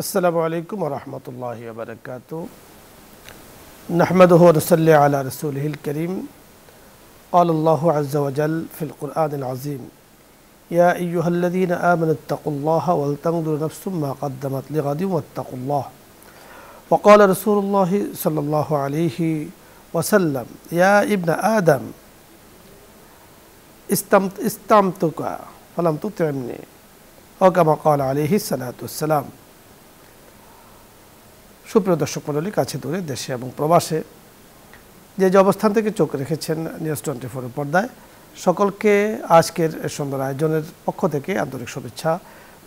अस्सलामु अलैकुम व रहमतुल्लाहि व बरकातुहू नहमदुहु व नसल्ली अला रसूलिहिल करीम क़ालल्लाहु अज़्ज़ा व जल फ़िल क़ुरआनिल अज़ीम या अय्युहल्लज़ीना आमनुत्तक़ुल्लाहा वलतंज़ुर नफ़्सुम मा क़द्दमत लिग़दिन वत्तक़ुल्लाह व क़ाल रसूलुल्लाहि सल्लल्लाहु अलैहि वसल्लम या इब्न आदम इस्तमतुका फलम तुतिअनी व कमा क़ाल अलैहि सलातु वस्सलाम। সুপ্রিয় দর্শক মণ্ডলী, কাছে দূরে দেশে এবং প্রবাসে যে অবস্থান থেকে চোখ রেখেছেন নিউজ 24 পর্দায়, সকলকে আজকের সুন্দর আয়োজনের পক্ষ থেকে আন্তরিক শুভেচ্ছা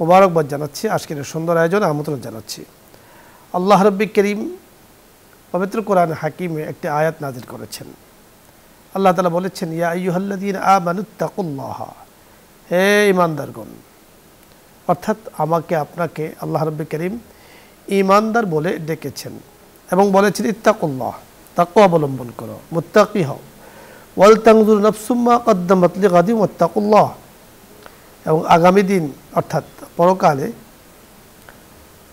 মোবারকবাদ জানাচ্ছি। আজকের সুন্দর আয়োজনে আমন্ত্রণ জানাচ্ছি। আল্লাহ রাব্বুল করিম পবিত্র কোরআন হাকিমে একটি আয়াত নাজিল করেছেন। আল্লাহ তাআলা বলেছেন, ইয়া আইয়ুহাল্লাযীনা আমানুত্তাকুল্লাহা, হে ঈমানদারগণ, অর্থাৎ আমাকে আপনাকে আল্লাহ রাব্বুল করিম ঈমানদার বলে ডেকেছেন এবং বলেছেন ইত্তাকুল্লাহ, তাকওয়া অবলম্বন করো, মুত্তাকি হও। ওয়াল তানজুর নাফসুম মা কদ্দামাত লিগাদিন ওয়াত্তাকুল্লাহ, এবং আগামী দিন অর্থাৎ পরকালে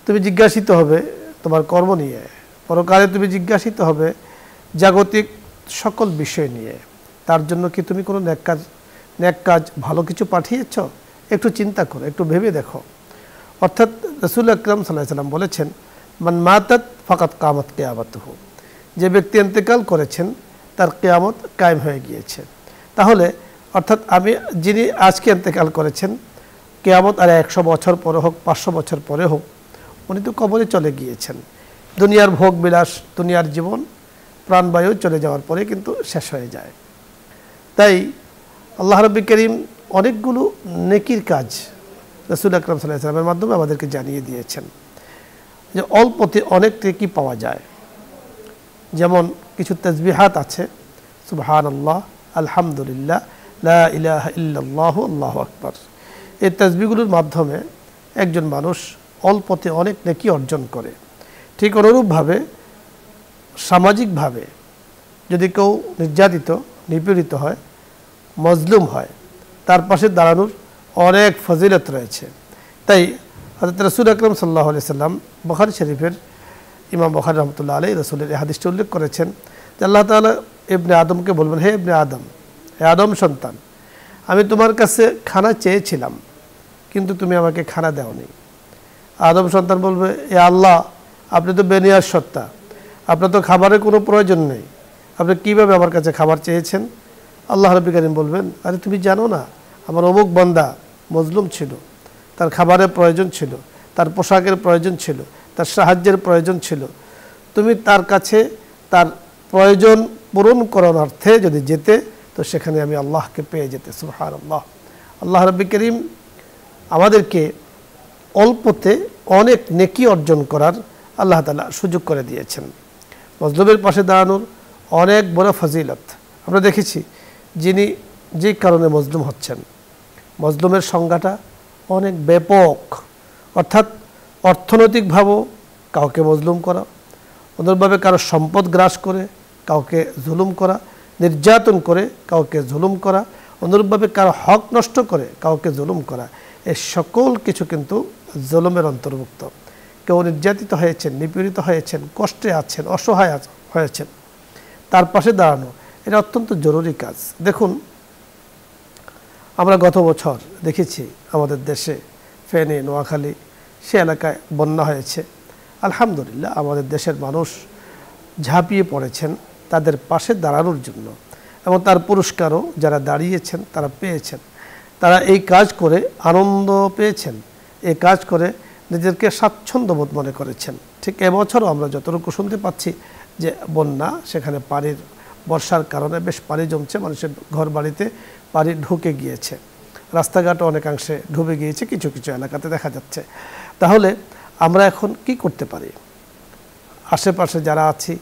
তুমি জিজ্ঞাসিত হবে তোমার কর্ম নিয়ে, পরকালে তুমি জিজ্ঞাসিত হবে জাগতিক সকল বিষয় নিয়ে। তার জন্য কি তুমি কোনো নেক কাজ ভালো কিছু পাঠিয়েছ? একটু চিন্তা করো, একটু ভেবে দেখো। অর্থাৎ রাসূল আকরাম সাল্লাল্লাহু আলাইহি ওয়াসাল্লাম বলেছেন, মান মাতাত ফাকাত কামাত কিয়ামাতুহু, যে ব্যক্তি ইন্তেকাল করেছেন তার কিয়ামত কায়েম হয়ে গিয়েছে। তাহলে অর্থাৎ যিনি আজকে ইন্তেকাল করেছেন, কিয়ামত আর 100 বছর পরে হোক, 500 বছর পরে হোক, উনি তো কবরে চলে গিয়েছেন। দুনিয়ার ভোগ বিলাস, দুনিয়ার জীবন প্রাণবায়ু চলে যাওয়ার পরে কিন্তু শেষ হয়ে যায়। তাই আল্লাহ রাব্বুল করিম অনেকগুলো নেকির কাজ রাসূল আকরাম সাল্লাল্লাহু আলাইহি ওয়াসাল্লামের মাধ্যমে আমাদেরকে জানিয়ে দিয়েছেন যে অল্পতে অনেক নেকি পাওয়া যায়। যেমন কিছু তাসবিহাত আছে, সুবহানাল্লাহ, আলহামদুলিল্লাহ, লা ইলাহা ইল্লাল্লাহু, আল্লাহু আকবার। এই তাসবিহগুলোর মাধ্যমে একজন মানুষ অল্পতে অনেক নেকি অর্জন করে। ঠিক অনুরূপভাবে সামাজিকভাবে যদি কেউ নির্যাতিত, নিপীড়িত হয়, মজলুম হয়, তার পাশে দাঁড়ানোর অনেক ফজিলত রয়েছে। তাই হযরত রাসূল আকরাম সাল্লাল্লাহু আলাইহি সাল্লাম বুখারী শরীফের ইমাম বুখারী রাহমাতুল্লাহ আলাইহি রাসূলের এই হাদিসটি উল্লেখ করেছেন যে আল্লাহ তাআলা ইবনে আদমকে বলবেন, হে ইবনে আদম, হে আদম সন্তান, আমি তোমার কাছে খানা চেয়েছিলাম কিন্তু তুমি আমাকে খানা দাওনি। আদম সন্তান বলবে, এ আল্লাহ, আপনি তো বেনিয়াজ সত্তা, আপনার তো খাবারের কোনো প্রয়োজন নেই, আপনি কীভাবে আমার কাছে খাবার চেয়েছেন? আল্লাহ রাব্বুল কারীম বলবেন, আরে তুমি জানো না আমার অমুক বান্দা মজলুম ছিল, তার খাবারের প্রয়োজন ছিল, তার পোশাকের প্রয়োজন ছিল, তার সাহায্যের প্রয়োজন ছিল। তুমি তার কাছে তার প্রয়োজন পূরণ করার অর্থে যদি যেতে, তো সেখানে আমি আল্লাহকে পেয়ে যেতে। সুবহানাল্লাহ। আল্লাহ রাব্বুল কারীম আমাদেরকে অল্পতে অনেক নেকি অর্জন করার আল্লাহ তাআলা সুযোগ করে দিয়েছেন। মজলুমের পাশে দাঁড়ানোর অনেক বড় ফজিলত আমরা দেখেছি। যিনি যে কারণে মজলুম হচ্ছেন, মজলুমের সংজ্ঞাটা অনেক ব্যাপক। অর্থাৎ অর্থনৈতিকভাবেও কাউকে মজলুম করা, অনুরূপভাবে কারো সম্পদ গ্রাস করে কাউকে জুলুম করা, নির্যাতন করে কাউকে জুলুম করা, অনুরূপভাবে কারো হক নষ্ট করে কাউকে জুলুম করা, এই সকল কিছু কিন্তু জুলুমের অন্তর্ভুক্ত। কেউ নির্যাতিত হয়েছেন, নিপীড়িত হয়েছেন, কষ্টে আছেন, অসহায় হয়েছেন, তার পাশে দাঁড়ানো এটা অত্যন্ত জরুরি কাজ। দেখুন, আমরা গত বছর দেখেছি আমাদের দেশে ফেনী, নোয়াখালী সে এলাকায় বন্যা হয়েছে। আলহামদুলিল্লাহ, আমাদের দেশের মানুষ ঝাঁপিয়ে পড়েছেন তাদের পাশে দাঁড়ানোর জন্য, এবং তার পুরস্কারও যারা দাঁড়িয়েছেন তারা পেয়েছেন। তারা এই কাজ করে আনন্দ পেয়েছেন, এই কাজ করে নিজেদেরকে স্বাচ্ছন্দ্যবোধ মনে করেছেন। ঠিক এবছরও আমরা যতটুকু শুনতে পাচ্ছি যে বন্যা, সেখানে বর্ষার কারণে বেশ পানি জমছে, মানুষের ঘর বাড়িতে পানি ঢুকে গিয়েছে, রাস্তাঘাটও অনেকাংশে ডুবে গিয়েছে, কিছু কিছু এলাকাতে দেখা যাচ্ছে। তাহলে আমরা এখন কি করতে পারি? আশেপাশে যারা আছি,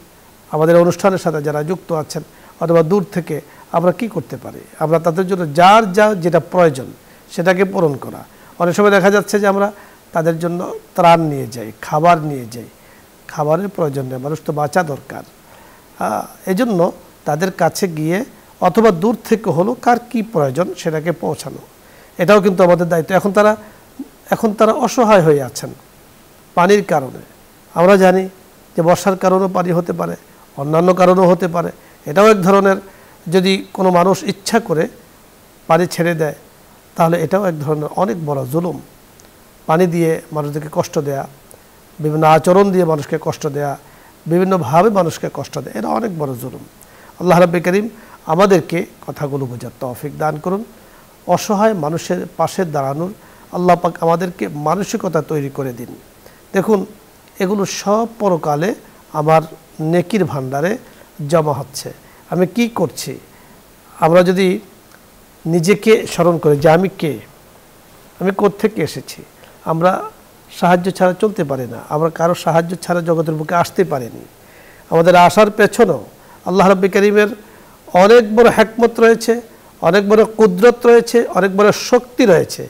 আমাদের অনুষ্ঠানের সাথে যারা যুক্ত আছেন, অথবা দূর থেকে আমরা কি করতে পারি? আমরা তাদের জন্য যার যেটা প্রয়োজন সেটাকে পূরণ করা। অনেক সময় দেখা যাচ্ছে যে আমরা তাদের জন্য ত্রাণ নিয়ে যাই, খাবার নিয়ে যাই। খাবারের প্রয়োজন নেই, মানুষ তো বাঁচা দরকার। এজন্য তাদের কাছে গিয়ে অথবা দূর থেকে হলো কার কি প্রয়োজন সেটাকে পৌঁছানো, এটাও কিন্তু আমাদের দায়িত্ব। এখন তারা অসহায় হয়ে আছেন, পানির কারণে। আমরা জানি যে বর্ষার কারণেও পানি হতে পারে, অন্যান্য কারণেও হতে পারে। এটাও এক ধরনের, যদি কোনো মানুষ ইচ্ছা করে পানি ছেড়ে দেয় তাহলে এটাও এক ধরনের অনেক বড় জুলুম। পানি দিয়ে মানুষদেরকে কষ্ট দেয়া, বিভিন্ন আচরণ দিয়ে মানুষকে কষ্ট দেয়া, বিভিন্নভাবে মানুষকে কষ্ট দেয়, এটা অনেক বড় জুলুম। আল্লাহ রাব্বুল কারীম আমাদেরকে কথাগুলো বোঝার তৌফিক দান করুন। অসহায় মানুষের পাশে দাঁড়ানোর আল্লাহ পাক আমাদেরকে মানসিকতা তৈরি করে দিন। দেখুন, এগুলো সব পরকালে আমার নেকির ভাণ্ডারে জমা হচ্ছে। আমি কি করছি, আমরা যদি নিজেকে স্মরণ করি যে আমি কে, আমি কোত্থেকে এসেছি। আমরা সাহায্য ছাড়া চলতে পারি না, আমরা কারো সাহায্য ছাড়া জগতের বুকে আসতে পারিনি। আমাদের আসার পেছনেও আল্লাহ রাব্বুল কারীমের অনেক বড় হিকমত রয়েছে, অনেক বড় কুদরত রয়েছে, অনেক বড় শক্তি রয়েছে,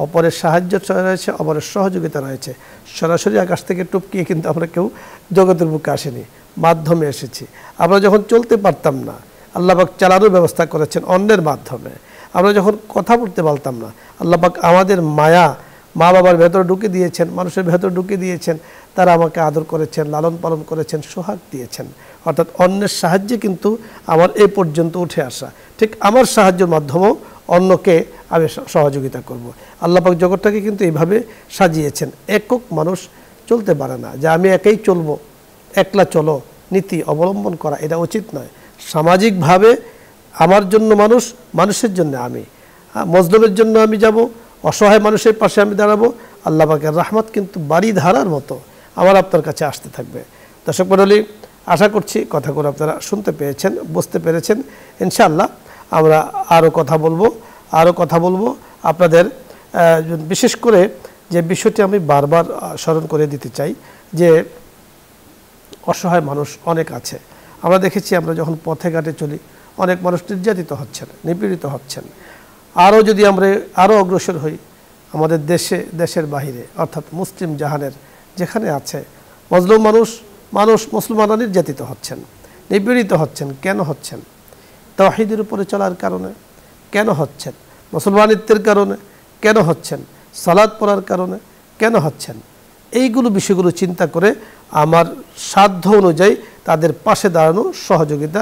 অপরের সাহায্য রয়েছে, অপরের সহযোগিতা রয়েছে। সরাসরি আকাশ থেকে টপকিয়ে কিন্তু আমরা কেউ জগতের বুকে আসেনি, মাধ্যমে এসেছি। আমরা যখন চলতে পারতাম না, আল্লাহ পাক চালানোর ব্যবস্থা করেছেন অন্যের মাধ্যমে। আমরা যখন কথা বলতে পারতাম না, আল্লাহ পাক আমাদের মায়া মা বাবার ভেতরে ঢুকে দিয়েছেন, মানুষের ভেতরে ঢুকে দিয়েছেন। তারা আমাকে আদর করেছেন, লালন পালন করেছেন, সোহাগ দিয়েছেন। অর্থাৎ অন্যের সাহায্যে কিন্তু আমার এ পর্যন্ত উঠে আসা। ঠিক আমার সাহায্যের মাধ্যমেও অন্যকে আমি সহযোগিতা করব। আল্লাহ পাক জগৎটাকে কিন্তু এইভাবে সাজিয়েছেন। একক মানুষ চলতে পারে না, যে আমি একাই চলবো, একলা চলো নীতি অবলম্বন করা এটা উচিত নয়। সামাজিকভাবে আমার জন্য মানুষ, মানুষের জন্য আমি, মজলুমের জন্য আমি যাব, অসহায় মানুষের পাশে আমি দাঁড়াবো। আল্লাহ পাকের রহমত কিন্তু বাড়ি ধারার মতো আমার আপনার কাছে আসতে থাকবে। দর্শক মণ্ডলী, আশা করছি কথাগুলো আপনারা শুনতে পেয়েছেন, বুঝতে পেরেছেন। ইনশাআল্লাহ আমরা আরও কথা বলবো আপনাদের। বিশেষ করে যে বিষয়টি আমি বারবার স্মরণ করে দিতে চাই, যে অসহায় মানুষ অনেক আছে। আমরা দেখেছি, আমরা যখন পথে ঘাটে চলি অনেক মানুষ নির্যাতিত হচ্ছেন, নিপীড়িত হচ্ছেন। আরও যদি আমরা আরও অগ্রসর হই, আমাদের দেশের বাহিরে অর্থাৎ মুসলিম জাহানের যেখানে আছে মজলুম মানুষ মুসলমানরা নির্যাতিত হচ্ছেন, নিপীড়িত হচ্ছেন। কেন হচ্ছেন? তাওহীদের উপরে চলার কারণে কেন হচ্ছেন? মুসলমানিত্বের কারণে কেন হচ্ছেন? সালাত পড়ার কারণে কেন হচ্ছেন? এইগুলো বিষয়গুলো চিন্তা করে আমার সাধ্য অনুযায়ী তাদের পাশে দাঁড়ানো, সহযোগিতা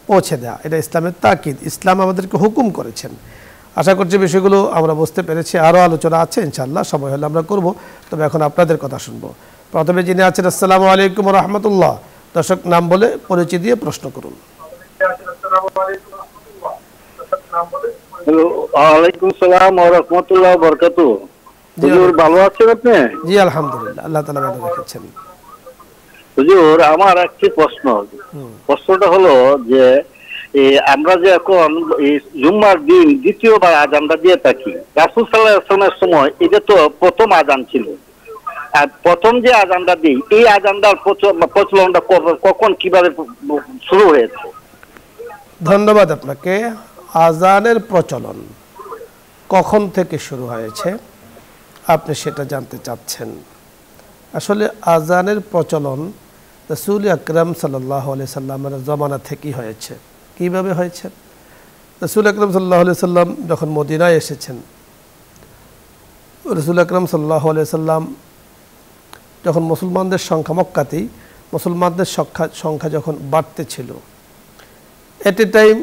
পৌঁছে দেওয়া, এটা ইসলামের তাকিদ। ইসলাম আমাদেরকে হুকুম করেছেন। আশা করছি বিষয়গুলো আমরা বুঝতে পেরেছি। আরও আলোচনা আছে ইনশাআল্লাহ, সময় হলে আমরা করব। তবে এখন আপনাদের কথা শুনবো। প্রথমে যিনি আছেন, আসসালামু আলাইকুম ওয়া রাহমাতুল্লাহ। দর্শক নাম বলে পরিচয় দিয়ে প্রশ্ন করুন। হ্যালো, ওয়ালাইকুম সালাম ওয়া রাহমাতুল্লাহি ওয়া বারাকাতুহু। হুজুর ভালো আছেন আপনি? জি আলহামদুলিল্লাহ, আল্লাহ তাআলা ভালো রেখেছেন। হুজুর, আমার একটি প্রশ্নটা হলো যে আমরা যে এখন জুম্মার দিন দ্বিতীয়বার আযানটা দিয়ে থাকি, রাসূল সাল্লাল্লাহু আলাইহি ওয়াসাল্লামের সময় এটা তো প্রথম আযান ছিল। আর প্রথম যে আযানটা দিই, এই আযানটার প্রচলনটা কখন কিভাবে শুরু হয়েছে? ধন্যবাদ আপনাকে। আযানের প্রচলন কখন থেকে শুরু হয়েছে আপনি সেটা জানতে চাচ্ছেন। আসলে আযানের প্রচলন রাসূল আকরাম সাল্লাল্লাহু আলাইহি সাল্লামের জমানা থেকেই হয়েছে। কিভাবে হয়েছে? রাসূল আকরাম সাল্লাল্লাহু আলাইহি সাল্লাম যখন মদিনায় এসেছেন, রাসূল আকরাম সাল্লাল্লাহু আলাইহি সাল্লাম যখন মুসলমানদের সংখ্যা, মক্কাতেই মুসলমানদের সংখ্যা যখন বাড়তে ছিল, এট এ টাইম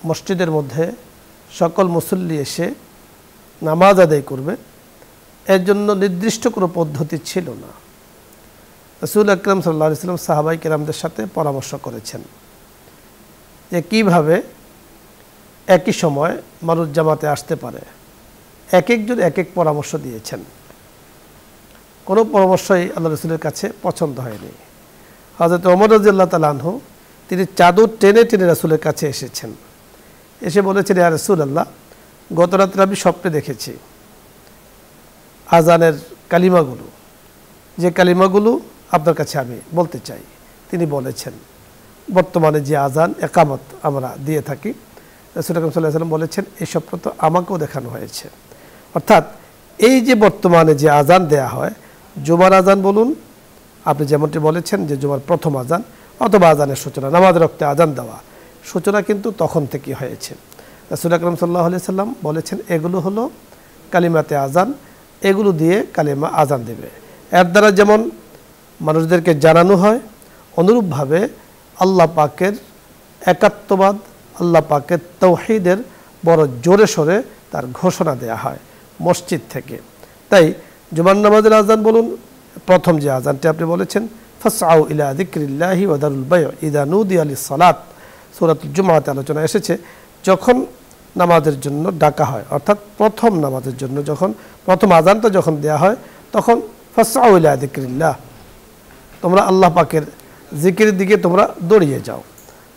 মসজিদের মধ্যে সকল মুসল্লি এসে নামাজ আদায় করবে, এর জন্য নির্দিষ্ট কোনো পদ্ধতি ছিল না। রাসূল আকরাম সাল্লাল্লাহু আলাইহি সাল্লাম সাহাবায়ে কেরামদের সাথে পরামর্শ করেছেন যে কীভাবে একই সময় মানুষ জামাতে আসতে পারে। এক একজন এক এক পরামর্শ দিয়েছেন। কোনো পরামর্শই আল্লাহ রাসূলের কাছে পছন্দ হয়নি। হযরত ওমর রাদিয়াল্লাহু তাআলা আনহু তিনি চাদর টেনে টেনে রাসূলের কাছে এসেছেন। এসে বলেছেন, ইয়া রাসূলুল্লাহ, গত রাত্রে আমি স্বপ্নে দেখেছি আযানের কালিমাগুলো, যে কালিমাগুলো আপনার কাছে আমি বলতে চাই। তিনি বলেছেন, বর্তমানে যে আযান একামত আমরা দিয়ে থাকি, রাসূল আকরাম সাল্লাল্লাহু আলাইহি ওয়াসাল্লাম বলেছেন এই স্বপ্ন তো আমাকেও দেখানো হয়েছে। অর্থাৎ এই যে বর্তমানে যে আযান দেয়া হয়, জুমার আযান বলুন, আপনি যেমনটি বলেছেন যে জুমার প্রথম আযান অথবা আযানের সূচনা, নামাজের রক্তে আযান দেওয়া, সূচনা কিন্তু তখন থেকেই হয়েছে। রাসূল আকরাম সাল্লাল্লাহু আলাইহি সাল্লাম বলেছেন এগুলো হলো কালিমাতে আযান, এগুলো দিয়ে কালিমা আযান দেবে। এর দ্বারা যেমন মানুষদেরকে জানানো হয়, অনুরূপভাবে আল্লাহ পাকের একাত্মবাদ, আল্লাহ পাকের তাওহীদের বড় জোরে সোরে তার ঘোষণা দেয়া হয় মসজিদ থেকে। তাই জুমার নামাজের আজান বলুন, প্রথম যে আজানটি আপনি বলেছেন, ফাসআউ ইলা যিকরিল্লাহি ওয়া দারুল বায়' ইযা নুদিয়া লিস-সালাত, সূরাতুল জুমআতে আলোচনা এসেছে, যখন নামাজের জন্য ডাকা হয়, অর্থাৎ প্রথম নামাজের জন্য যখন প্রথম আজানটা যখন দেয়া হয়, তখন ফাসআউ ইলা যিকরিল্লাহ, তোমরা আল্লাহ পাকের জিকিরের দিকে তোমরা দৌড়িয়ে যাও।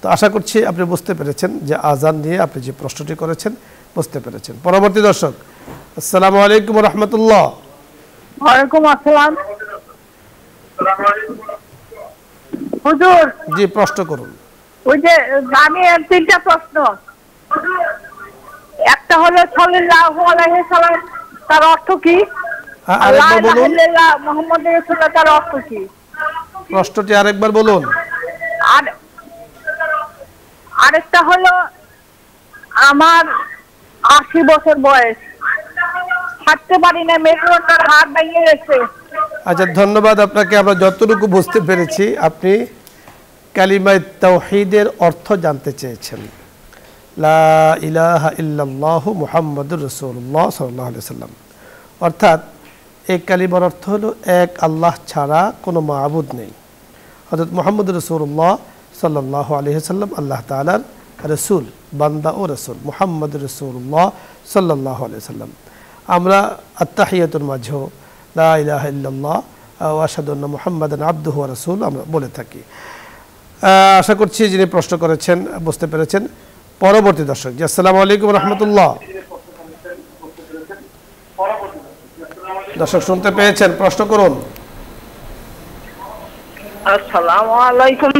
তো আশা করছি আপনি বুঝতে পেরেছেন যে আজান নিয়ে আপনি যে প্রশ্নটি করেছেন বুঝতে পেরেছেন। পরবর্তী দর্শক, আসসালামু আলাইকুম ওয়া রাহমাতুল্লাহ। ওয়ালাইকুম আসসালাম। হুজুর, জি প্রশ্ন করুন। ওই যে আমি তিনটা প্রশ্ন, একটা হলো সাল্লাল্লাহু আলাইহি সাল্লাম তার অর্থ কি? আরেকবার বলুন, মুহাম্মদ রাসূলুল্লাহ তার অর্থ কি? প্রশ্নটি আরেকবার বলুন। আর আরেকটা হলো আমার 80 বছর বয়স, হাঁটতে পারি না, মেরুদণ্ডের হাড় ভেঙে গেছে। আচ্ছা, ধন্যবাদ আপনাকে। আমরা যতটুকু বুঝতে পেরেছি আপনি কালিমায়ে তাওহীদের অর্থ জানতে চেয়েছেন। লা ইলাহা ইল্লাল্লাহু মুহাম্মাদুর রাসূলুল্লাহ সাল্লাল্লাহু আলাইহি সাল্লাম, অর্থাৎ এই কালিমার অর্থ হলো এক আল্লাহ ছাড়া কোনো মাবুদ নেই। হযরত মুহাম্মদুর রাসূলুল্লাহ সাল্লাল্লাহু আলাইহি সাল্লাম আল্লাহ তাআলার রাসূল, বান্দা ও রাসূল মুহাম্মদুর রাসূলুল্লাহ সাল্লাল্লাহু আলাইহি সাল্লাম। আমরা আত্তাহিয়াতুর মাঝেও লা ইলাহা ইল্লাল্লাহ ওয়া আশহাদু আন্না মুহাম্মাদান আবদুহু ওয়া রাসূলুহু আমরা বলে থাকি। আশা করছি যিনি প্রশ্ন করেছেন বুঝতে পেরেছেন। পরবর্তী দর্শক, জি আসসালামু আলাইকুম ওয়া রাহমাতুল্লাহ। দর্শক শুনতে পেয়েছেন, প্রশ্ন করুন। আসসালামু আলাইকুম।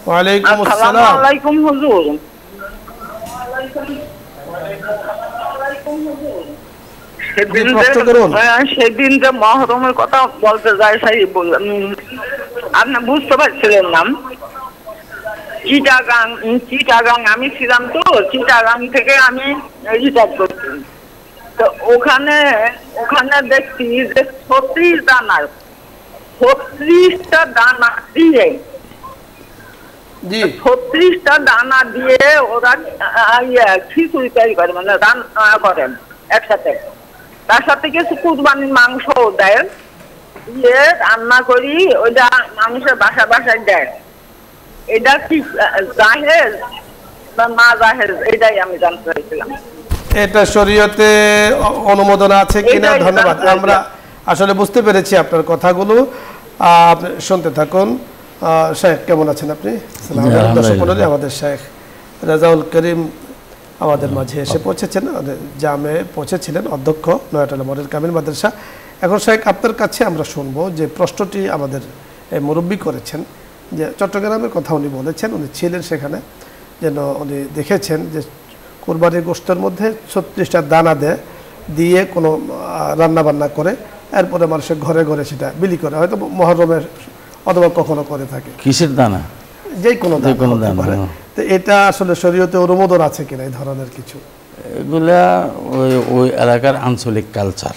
ওয়া আলাইকুম আসসালাম। আসসালামু আলাইকুম হুজুর। সেদিন যে মহরমের কথা বলতে যাই, সেই আপনি বুঝতে পারছিলেন না। চিটাগাং আমি ছিলাম, তো চিটাগাং থেকে আমি রিটার্ন করছি। তো ওখানে দেখছি যে 36টা দানা দিয়ে 36টা দানা দিয়ে ওরা খিচুড়ি তৈরি করে, মানে রান্না করেন একসাথে। তার সাথে কিছু কুরবানির মাংস দেয়, দিয়ে রান্না করি, ওইটা মানুষের বাসায় দেয়। এটা কি জাহেজ বা না জাহেজ, এটাই আমি জানতে চাইছিলাম। এটা শরীয়তে অনুমোদন আছে কিনা? ধন্যবাদ। আমরা আসলে বুঝতে পেরেছি আপনার কথাগুলো। আপনি শুনতে থাকুন। শেখ কেমন আছেন আপনি? দর্শক মণ্ডলী, আমাদের শেখ রাজাউল করিম আমাদের মাঝে এসে পৌঁছেছেন, জামে পৌঁছেছিলেন, অধ্যক্ষ নয়াটলা মডেল কামিল মাদ্রাসা। এখন শেখ আপনার কাছে আমরা শুনবো যে প্রশ্নটি আমাদের মুরব্বী করেছেন, যে চট্টগ্রামের কথা উনি বলেছেন, উনি ছিলেন সেখানে, যেন উনি দেখেছেন যে কুরবানির গোশতের মধ্যে 36টা দানা দিয়ে কোনো রান্নাবান্না করে এরপরে মানুষের ঘরে ঘরে সেটা বিলি করে, হয়তো মহরমের অথবা কখনো করে থাকে। কিসের দানা? যে কোনো দানা। তো এটা আসলে শরীয়তে অনুমোদন আছে কিনা এই ধরনের কিছু? এগুলা ওই এলাকার আঞ্চলিক কালচার।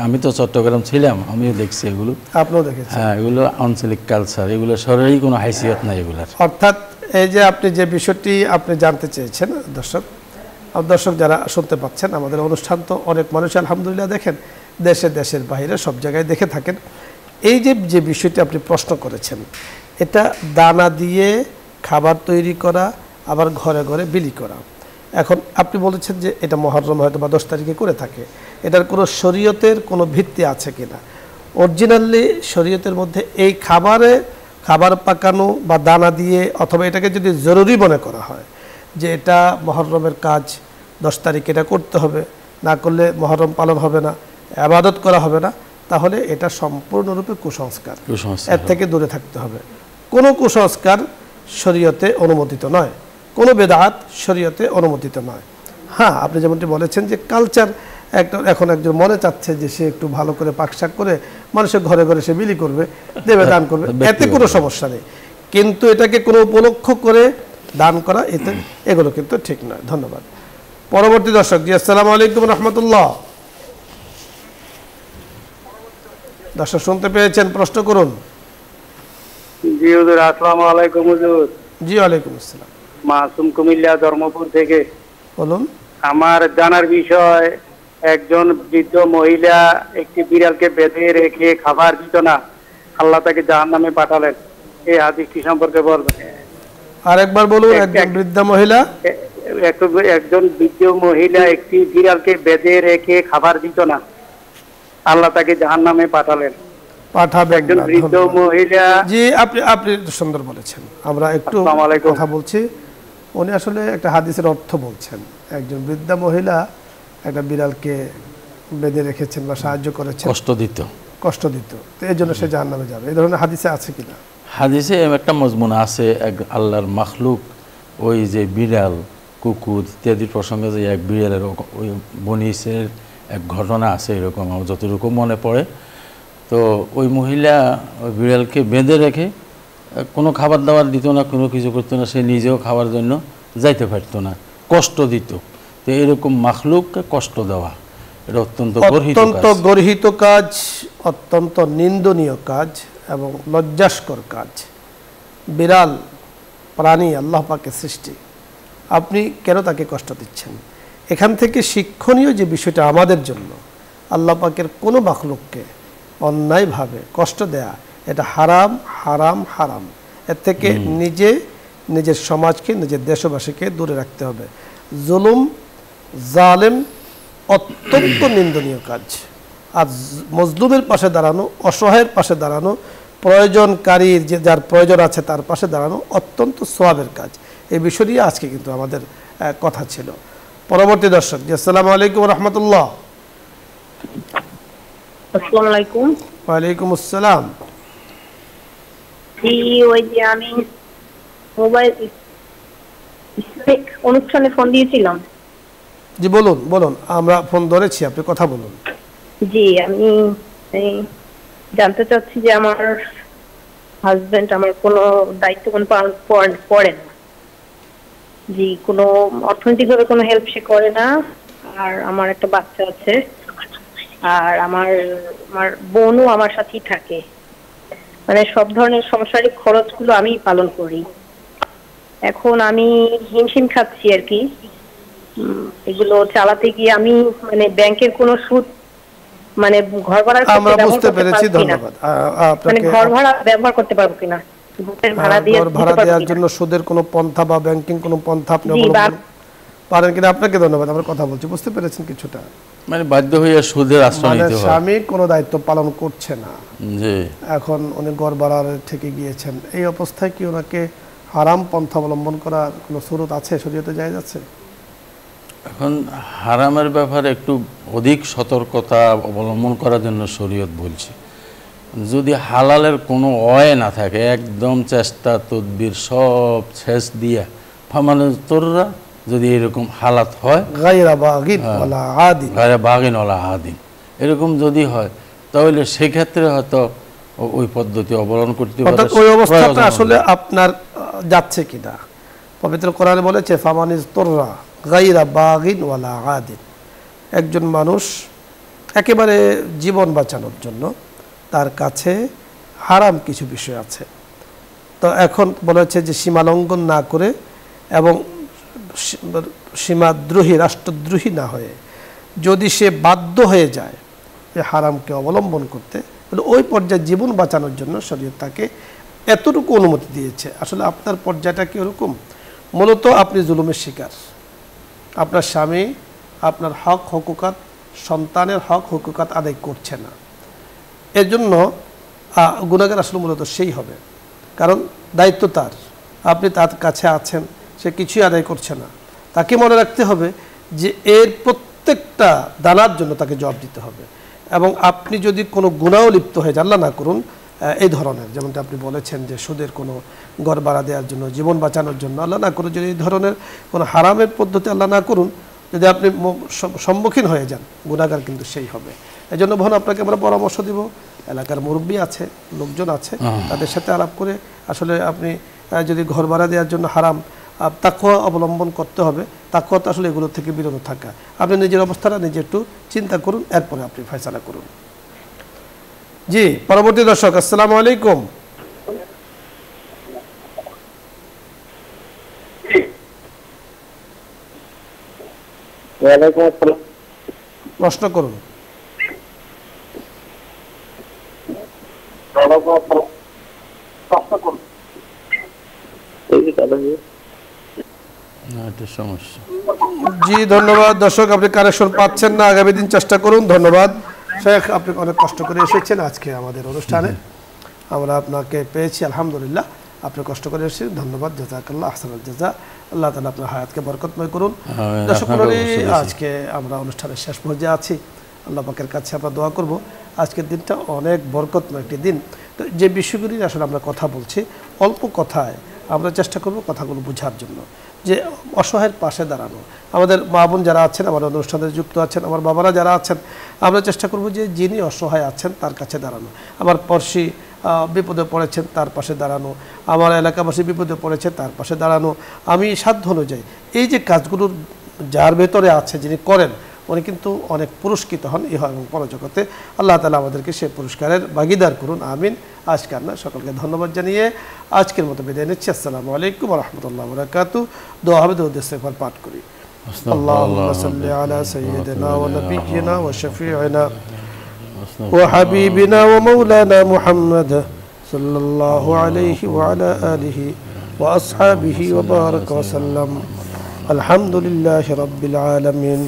আমি তো চট্টগ্রাম ছিলাম, আমিও দেখছি এগুলো। আপনিও দেখেছেন? হ্যাঁ, এগুলো আঞ্চলিক কালচার, এগুলো শরীরেই কোনো হাইসিয়ত নাই এগুলার। অর্থাৎ এই যে আপনি যে বিষয়টি আপনি জানতে চেয়েছেন, দর্শক যারা শুনতে পাচ্ছেন, আমাদের অনুষ্ঠান তো অনেক মানুষ আলহামদুলিল্লাহ দেখেন, দেশের বাইরে সব জায়গায় দেখে থাকেন। এই যে বিষয়টি আপনি প্রশ্ন করেছেন, এটা দানা দিয়ে খাবার তৈরি করা, আবার ঘরে ঘরে বিলি করা। এখন আপনি বলেছেন যে এটা মহরম হয়তো বা 10 তারিখে করে থাকে, এটার কোনো শরীয়তের কোনো ভিত্তি আছে কিনা? অরিজিনালি শরীয়তের মধ্যে এই খাবার পাকানো বা দানা দিয়ে, অথবা এটাকে যদি জরুরি মনে করা হয় যে এটা মহরমের কাজ, 10 তারিখে এটা করতে হবে, না করলে মহরম পালন হবে না, ইবাদত করা হবে না, তাহলে এটা সম্পূর্ণরূপে কুসংস্কার, এর থেকে দূরে থাকতে হবে। কোনো কুসংস্কার শরীয়তে অনুমোদিত নয়, কোনো বেদাত শরীয়তে অনুমোদিত নয়। হ্যাঁ, আপনি যেমনটি বলেছেন যে কালচার, এখন একজন মনে চাচ্ছে যে সে একটু ভালো করে পাকশাক করে মানুষের ঘরে ঘরে সে বিলি করবে, দেবে, দান করবে, এতে কোনো সমস্যা নেই। কিন্তু এটাকে কোনো উপলক্ষ করে দান করা, এগুলো কিন্তু ঠিক নয়। ধন্যবাদ। পরবর্তী দর্শক, জি আসসালামু আলাইকুম রাহমাতুল্লাহ। দর্শক শুনতে পেয়েছেন, প্রশ্ন করুন। জি হুজুর, আসসালামু আলাইকুম হুজুর। জি ওয়ালাইকুম আসসালাম। মাসুম কুমিল্লা ধর্মপুর থেকে। বলুন। আমার জানার বিষয়, একজন বৃদ্ধ মহিলা একটি বিড়ালকে বেঁধে রেখে খাবার দিত না, আল্লাহ তাকে জাহান্নামে পাঠালেন, এই হাদিসটি সম্পর্কে বলবেন। আরেকবার বলুন। একজন বৃদ্ধা মহিলা একজন বৃদ্ধ মহিলা একটি বিড়ালকে বেঁধে রেখে খাবার দিত না, আল্লাহ তাকে জাহান্নামে পাঠালেন। পাঠাবেন একজন না, বৃদ্ধ ধন্যবাদ। মহিলা। জি, আপনি সুন্দর বলেছেন। আমরা একটু আসসালামু আলাইকুম। কথা বলছি। উনি আসলে একটা হাদিসের অর্থ বলছেন। একজন বৃদ্ধা মহিলা একটা বিড়ালকে বেঁধে রেখেছেন বা সাহায্য করেছেন, কষ্ট দিত। তো এই জন্য সে জাহান্নামে যাবে, এই ধরনের হাদিসে আছে কিনা? হাদিসে একটা মজমুন আছে, এক আল্লাহর মাখলুক ওই যে বিড়াল, কুকুর ইত্যাদির প্রসঙ্গে যে এক বিড়ালের ওই বনিসের এক ঘটনা আছে এরকম, আমার যতটুকু মনে পড়ে। তো ওই মহিলা ওই বিড়ালকে বেঁধে রেখে কোনো খাবার দাবার দিত না, কোনো কিছু করতো না, সে নিজেও খাওয়ার জন্য যাইতে পারতো না, কষ্ট দিত। তো এরকম মাখলুককে কষ্ট দেওয়া এটা অত্যন্ত গর্হিত কাজ, অত্যন্ত নিন্দনীয় কাজ এবং লজ্জাস্কর কাজ। বিড়াল প্রাণী আল্লাহ পাকের সৃষ্টি, আপনি কেন তাকে কষ্ট দিচ্ছেন? এখান থেকে শিক্ষণীয় যে বিষয়টা আমাদের জন্য, আল্লাহ পাকের কোনো মাখলুককে অন্যায়ভাবে কষ্ট দেয়া এটা হারাম হারাম হারাম। এর থেকে নিজের সমাজকে, নিজের দেশবাসীকে দূরে রাখতে হবে। জুলুম, জালেম অত্যন্ত নিন্দনীয় কাজ। আর মজলুমের পাশে দাঁড়ানো, অসহায়ের পাশে দাঁড়ানো, প্রয়োজনকারীর যে যার প্রয়োজন আছে তার পাশে দাঁড়ানো অত্যন্ত সওয়াবের কাজ। এই বিষয় নিয়ে আজকে কিন্তু আমাদের কথা ছিল। পরবর্তী দর্শক, জি আসসালামু আলাইকুম রহমতুল্লাহ। আসসালামু আলাইকুম। ওয়ালাইকুম আসসালাম। ওই যে আমি মোবাইল অনুষ্ঠানে ফোন দিয়েছিলাম। জি বলুন, আমরা ফোন ধরেছি, আপনি কথা বলুন। জি, আমি জানতে চাচ্ছি যে আমার হাজবেন্ড আমার কোনো দায়িত্ব কোনো পালন করে না। জি, কোনো অর্থনৈতিকভাবে কোনো হেল্প সে করে না। আর আমার একটা বাচ্চা আছে, আর আমার বোনও আমার সাথেই থাকে। মানে সব ধরনের সংসারিক খরচগুলো আমি পালন করি। এখন আমি হিমশিম খাচ্ছি আর কি, এগুলো চালাতে গিয়ে। আমি মানে ব্যাংকের কোনো সুদ, মানে ঘর ভাড়া আমরা বুঝতে পেরেছি, ধন্যবাদ। মানে ঘর ভাড়া ব্যবহার করতে পারবো কিনা, ভাড়া দেওয়ার জন্য সুদের কোনো পন্থা বা ব্যাংকিং কোনো পন্থা আপনি অবলম্বন পারেন কিনা? আপনাকে ধন্যবাদ। আমরা কথা বলছি, বুঝতে পেরেছেন কিছুটা। মানে বাধ্য হয়ে সুদের আশ্রয় নিতে হয়। স্বামী কোনো দায়িত্ব পালন করছে না, জি, এখন উনি ঘর ভাড়ার থেকে গিয়েছেন। এই অবস্থায় কি ওনাকে হারাম পন্থা অবলম্বন করার কোনো সুরত আছে, শরীয়তে জায়েজ আছে? এখন হারামের ব্যাপারে একটু অধিক সতর্কতা অবলম্বন করার জন্য শরীয়ত বলছে। যদি হালালের কোনো অয় না থাকে, একদম চেষ্টা তদবির সব শেষ দিয়া ফামানে তোররা, যদি এরকম হালাত হয় গায়রা বাগিন ওয়ালা আদিন এরকম যদি হয়, তাহলে সেক্ষেত্রে হয়তো ওই পদ্ধতি অবলম্বন করতে পারে। ওই অবস্থাটা আসলে আপনার যাচ্ছে কিনা? পবিত্র কোরআনে বলেছে ফামানিজ তোররা গায়রা বাগিন ওয়ালা আদিন। একজন মানুষ একেবারে জীবন বাঁচানোর জন্য তার কাছে হারাম কিছু বিষয় আছে, তো এখন বলেছে যে সীমা লঙ্ঘন না করে এবং সীমাদ্রোহী, রাষ্ট্রদ্রোহী না হয়ে যদি সে বাধ্য হয়ে যায় যে হারামকে অবলম্বন করতে, তাহলে ওই পর্যায়ে জীবন বাঁচানোর জন্য শরীয়ত তাকে এতটুকু অনুমতি দিয়েছে। আসলে আপনার পর্যায়টা কি ওরকম? মূলত আপনি জুলুমের শিকার। আপনার স্বামী আপনার হক হকুকাত, সন্তানের হক হকুকাত আদায় করছে না, এর জন্য গুনাহগার আসলে মূলত সেই হবে, কারণ দায়িত্ব তার। আপনি তার কাছে আছেন, সে কিছুই আদায় করছে না। তাকে মনে রাখতে হবে যে এর প্রত্যেকটা দানার জন্য তাকে জবাব দিতে হবে। এবং আপনি যদি কোনো গুনাহও লিপ্ত হয়ে যান, আল্লাহ না করুন, এই ধরনের, যেমনটা আপনি বলেছেন যে সুদের কোনো ঘর ভাড়া দেওয়ার জন্য, জীবন বাঁচানোর জন্য, আল্লাহ না করুন, যদি এই ধরনের কোনো হারামের পদ্ধতি, আল্লাহ না করুন, যদি আপনি সম্মুখীন হয়ে যান, গুনাহগার কিন্তু সেই হবে। এই জন্য বোন আপনাকে আমরা পরামর্শ দিব, এলাকার মুরব্বী আছে, লোকজন আছে, তাদের সাথে আলাপ করে আসলে আপনি যদি ঘর ভাড়া দেওয়ার জন্য হারাম, তাকওয়া অবলম্বন করতে হবে। তাকওয়া তো আসলে এগুলো থেকে বিরত থাকা। আপনি নিজের অবস্থাটা নিজে একটু চিন্তা করুন, এরপরে আপনি ফয়সালা করুন। জি, পরবর্তী দর্শক, আসসালামু আলাইকুম। প্রশ্ন করুন। সমস্যা। জি ধন্যবাদ দর্শক, আপনি কানেকশন পাচ্ছেন না, আগামী দিন চেষ্টা করুন। ধন্যবাদ শেখ, আপনি অনেক কষ্ট করে এসেছেন আজকে আমাদের অনুষ্ঠানে, আমরা আপনাকে পেয়েছি আলহামদুলিল্লাহ। আপনি কষ্ট করে এসেছেন, ধন্যবাদ, জাযাকাল্লাহ, আহসানুল জাযা। আল্লাহ তাআলা আপনার হায়াতকে বরকতময় করুন। দর্শক মণ্ডলী, আজকে আমরা অনুষ্ঠানের শেষ পর্যায়ে আছি। আল্লাহ পাকের কাছে আমরা দোয়া করব আজকের দিনটা অনেক বরকতময় একটি দিন। তো যে বিষয়গুলি আসলে আমরা কথা বলছি, অল্প কথায় আমরা চেষ্টা করব কথাগুলো বোঝার জন্য, যে অসহায়ের পাশে দাঁড়ানো। আমাদের মা বোন যারা আছেন, আমার অনুষ্ঠানে যুক্ত আছেন, আমার বাবারা যারা আছেন, আমরা চেষ্টা করব যে যিনি অসহায় আছেন তার কাছে দাঁড়ানো। আমার পড়শি বিপদে পড়েছেন তার পাশে দাঁড়ানো, আমার এলাকাবাসী বিপদে পড়েছে তার পাশে দাঁড়ানো। আমি সাধ্য অনুযায়ী এই যে কাজগুলোর যার ভেতরে আছে, যিনি করেন, উনি কিন্তু অনেক পুরস্কৃত হন ইহ এবং পরজগতে। আল্লাহ তাআলা আমাদেরকে সেই পুরস্কারের ভাগিদার করুন, আমিন। আজকের না, সকলকে ধন্যবাদ জানিয়ে আজকের মতো বিদায় নিচ্ছি। আসসালামু আলাইকুম ওয়া রাহমাতুল্লাহি ওয়া বারাকাতুহু। দোয়া হবে, দরুদ ইস্তেগফার পাঠ করি। আল্লাহুম্মা সাল্লি আলা সাইয়্যিদিনা ওয়া নাবিয়্যিনা ওয়া শাফিঈনা ওয়া হাবিবিনা ওয়া মাওলানা মুহাম্মদ সাল্লাল্লাহু আলাইহি ওয়া আলা আলিহি ওয়া আসহাবিহি ওয়া বারাকা ওয়া সাল্লাম। আলহামদুলিল্লাহি রাব্বিল আলামিন।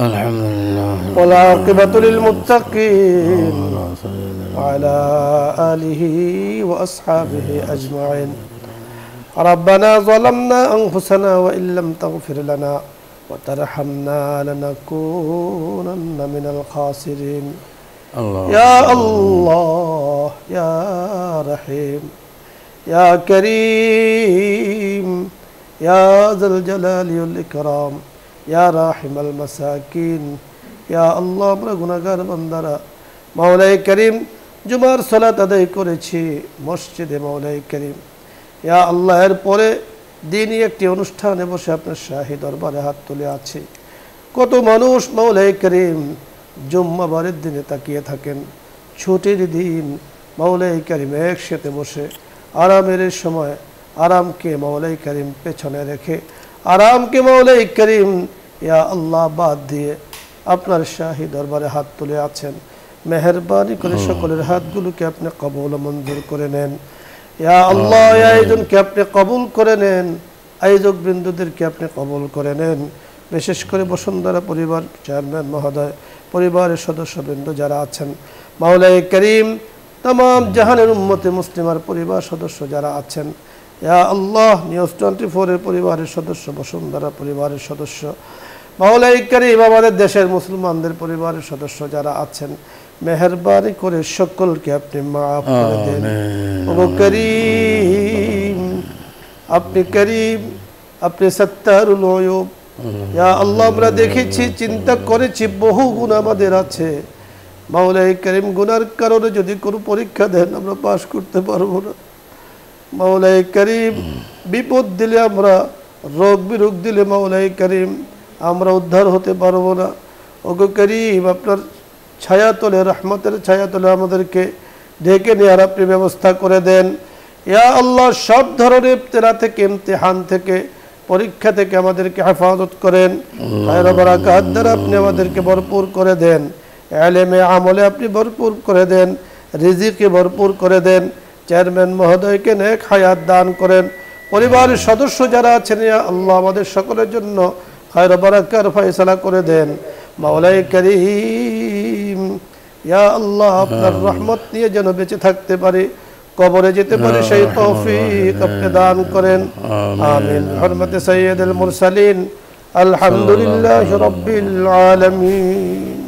আলহামদুলিল্লাহ ওয়াল আকিবাতু লিল মুত্তাকিন ওয়া আলা আলিহি ওয়া আসহাবিহি আজমাইন। ربنا ظلمنا أنفسنا وإن لم تغفر لنا وترحمنا لنكونن من الخاسرين. يا الله يا رحيم يا كريم يا ذا الجلال والإكرام يا راحم المساكين. يا الله আমরা গুনাহগার বান্দারা মাওলাই করিম জুমার সালাত আদায় করেছি মসজিদে মাওলাই করিম। ইয়া আল্লাহ, এর পরে দিনই একটি অনুষ্ঠানে বসে আপনার শাহী দরবারে হাত তুলে আছে। কত মানুষ মাওলাই করিম জুম্মাবারের দিনে তাকিয়ে থাকেন, ছুটির দিন মাওলাই করিম একসাথে বসে আরামের সময় আরামকে মাওলাই করিম পেছনে রেখে আরামকে মাওলাই করিম ইয়া আল্লাহ বাদ দিয়ে আপনার শাহী দরবারে হাত তুলে আছেন। মেহেরবানি করে সকলের হাতগুলোকে আপনি কবুল মঞ্জুর করে নেন। ইয়া আল্লাহ, আয়োজনকে আপনি কবুল করে নেন, আয়োজক বৃন্দদেরকে আপনি কবুল করে নেন। বিশেষ করে বসুন্ধরা পরিবার চেয়ারম্যান মহোদয়, পরিবারের সদস্যবৃন্দ যারা আছেন, মাওলাই করিম তাম জাহানের উম্মতে মুসলিমার পরিবার সদস্য যারা আছেন, ইয়া আল্লাহ, নিউজ 24-এর পরিবারের সদস্য, বসুন্ধরা পরিবারের সদস্য, মাওলাই করিম আমাদের দেশের মুসলমানদের পরিবারের সদস্য যারা আছেন, মেহেরবানি করে সকলকে আপনি মাফ করে দেন। ও করিম, আপনি করিম, আপনি সত্তারুল উয়ুব। ইয়া আল্লাহ, আমরা দেখেছি, চিন্তা করেছি, বহু গুণ আমাদের আছে। মাওলাই করিম, গুনার কারণে যদি কোনো পরীক্ষা দেন আমরা পাশ করতে পারবো না। মাওলাই করিম, বিপদ দিলে, আমরা রোগ বিরোগ দিলে মাওলাই করিম আমরা উদ্ধার হতে পারবো না। ওগো করিম, আপনার ছায়াতলে, রহমতের ছায়াতলে আমাদেরকে ঢেকে নেওয়ার আপনি ব্যবস্থা করে দেন। ইয়া আল্লাহ, সব ধরনের ইবতিলা থেকে, ইমতিহান থেকে, পরীক্ষা থেকে আমাদেরকে হেফাজত করেন। খায়র বারাকাত দ্বারা আপনি আমাদেরকে ভরপুর করে দেন। ইলমে আমলে আপনি ভরপুর করে দেন, রিজিকে ভরপুর করে দেন। চেয়ারম্যান মহোদয়কে নেক হায়াত দান করেন। পরিবারের সদস্য যারা আছেন, ইয়া আল্লাহ, আমাদের সকলের জন্য খায়র বারাকার ফয়সালা করে দেন। মাওলাই করিম, ইয়া আল্লাহ, আপনার রহমত নিয়ে যেন বেঁচে থাকতে পারে, কবরে যেতে পারে, সেই তৌফিক আপনি দান করেন। আমিন। হরমতে সাইয়্যিদুল মুরসালিন, আলহামদুলিল্লাহি রাব্বিল আলামিন।